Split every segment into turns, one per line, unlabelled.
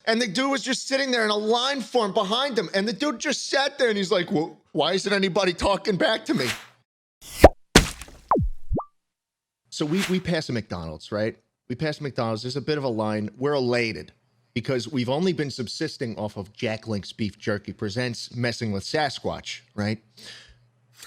And the dude was just sitting there in a line form behind him. And the dude just sat there and he's like, well, why isn't anybody talking back to me? So we pass a McDonald's, right? We pass McDonald's. There's a bit of a line. We're elated because we've only been subsisting off of Jack Link's Beef Jerky presents Messing with Sasquatch, right?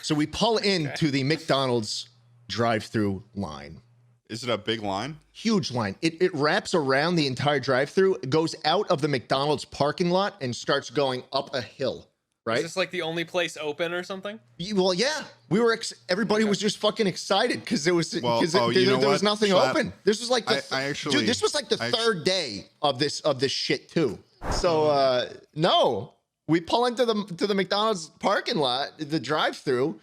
So we pull into the McDonald's drive-through line.
Is it a big line?
Huge line. It wraps around the entire drive-through, goes out of the McDonald's parking lot, and starts going up a hill, right?
Is this like the only place open or something?
Well, yeah. We were. Everybody was just fucking excited because there was there was nothing
Schlatt,
open. This was like the dude. This was like the third day of this shit too. So no, we pull into the McDonald's parking lot, the drive-through.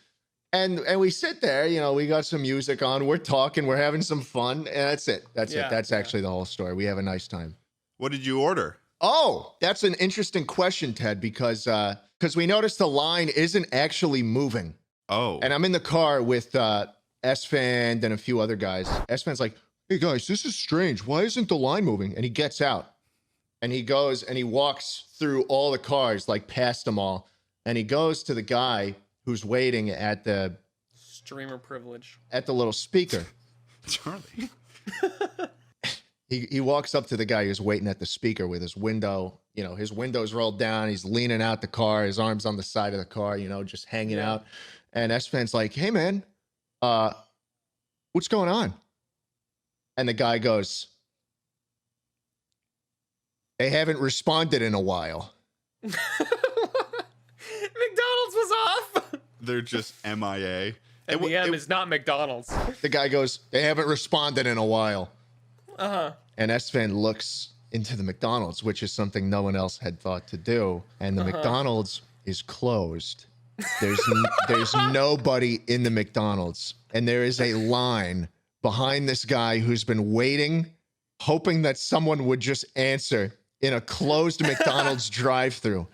And we sit there, you know, we got some music on, we're talking, we're having some fun, and that's it. That's it. That's actually the whole story. We have a nice time.
What did you order?
Oh, that's an interesting question, Ted, because we noticed the line isn't actually moving.
Oh.
And I'm in the car with S-Fan and a few other guys. S-Fan's like, hey guys, this is strange. Why isn't the line moving? And he gets out and he goes and he walks through all the cars, like past them all. And he goes to the guy who's waiting at the
streamer privilege
at the little speaker.
Charlie.
He walks up to the guy who's waiting at the speaker with his window, you know, his window's rolled down. He's leaning out the car, his arms on the side of the car, you know, just hanging out. And S-Fan's like, hey man, what's going on? And the guy goes, they haven't responded in a while.
McDonald's was off.
They're just MIA.
M is not McDonald's.
The guy goes, they haven't responded in a while.
Uh-huh.
And S-Fan looks into the McDonald's, which is something no one else had thought to do. And the McDonald's is closed. There's nobody in the McDonald's. And there is a line behind this guy who's been waiting, hoping that someone would just answer in a closed McDonald's drive-thru.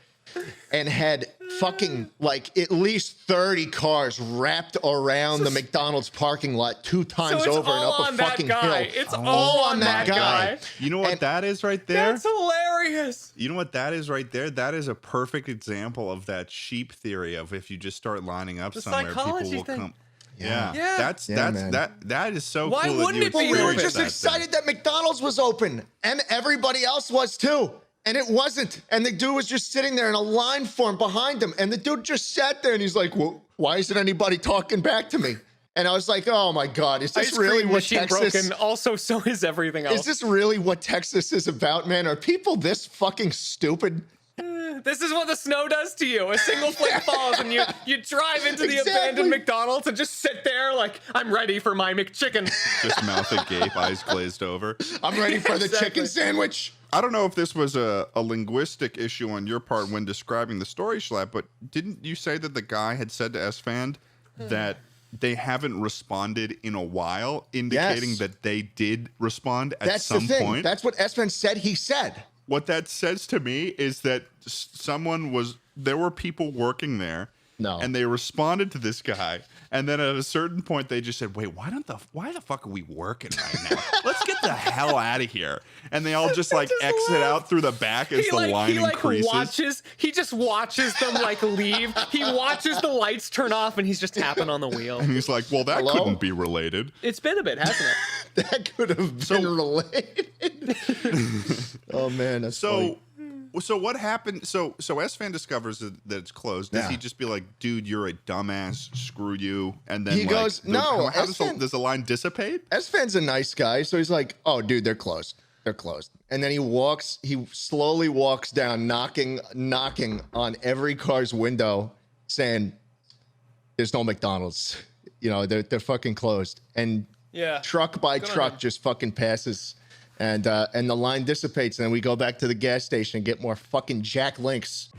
And had fucking like at least 30 cars wrapped around the McDonald's parking lot 2 times over and up a fucking hill.
It's all on that guy.
You know what that is right there?
That's hilarious.
You know what that is right there? That is a perfect example of that sheep theory of if you just start lining up somewhere, people will come. Yeah. That is so
Why
cool.
wouldn't it be?
We were just excited that McDonald's was open, and everybody else was too. And it wasn't. And the dude was just sitting there in a line form behind him. And the dude just sat there and he's like, well, why isn't anybody talking back to me? And I was like, oh my God, is this really what Texas...
broken. Also, so is everything else.
Is this really what Texas is about, man? Are people this fucking stupid?
This is what the snow does to you. A single flake falls and you drive into the abandoned McDonald's and just sit there like, I'm ready for my McChicken.
Just mouth agape, eyes glazed over.
I'm ready for the chicken sandwich.
I don't know if this was a linguistic issue on your part when describing the story, Schlatt, but didn't you say that the guy had said to S-Fan that they haven't responded in a while, indicating that they did respond at some point?
That's what S-Fan said he said.
What that says to me is that there were people working there.
No.
And they responded to this guy. And then at a certain point, they just said, wait, why the fuck are we working right now? Let's get the hell out of here. And they all just like exit out through the back as the line increases.
He just watches them like leave. He watches the lights turn off and he's just tapping on the wheel.
And he's like, well, that couldn't be related.
It's been a bit, hasn't it?
That could have been related. Oh, man, that's funny.
So what happened? So S-Fan discovers that it's closed. Does he just be like, dude, you're a dumbass, screw you? And then
he goes, no.
How does the line dissipate?
S-Fan's a nice guy, so he's like, oh, dude, they're closed. They're closed. And then he slowly walks down, knocking on every car's window, saying, there's no McDonald's. You know, they're fucking closed. And truck by truck just fucking passes. And the line dissipates, and then we go back to the gas station and get more fucking Jack Links.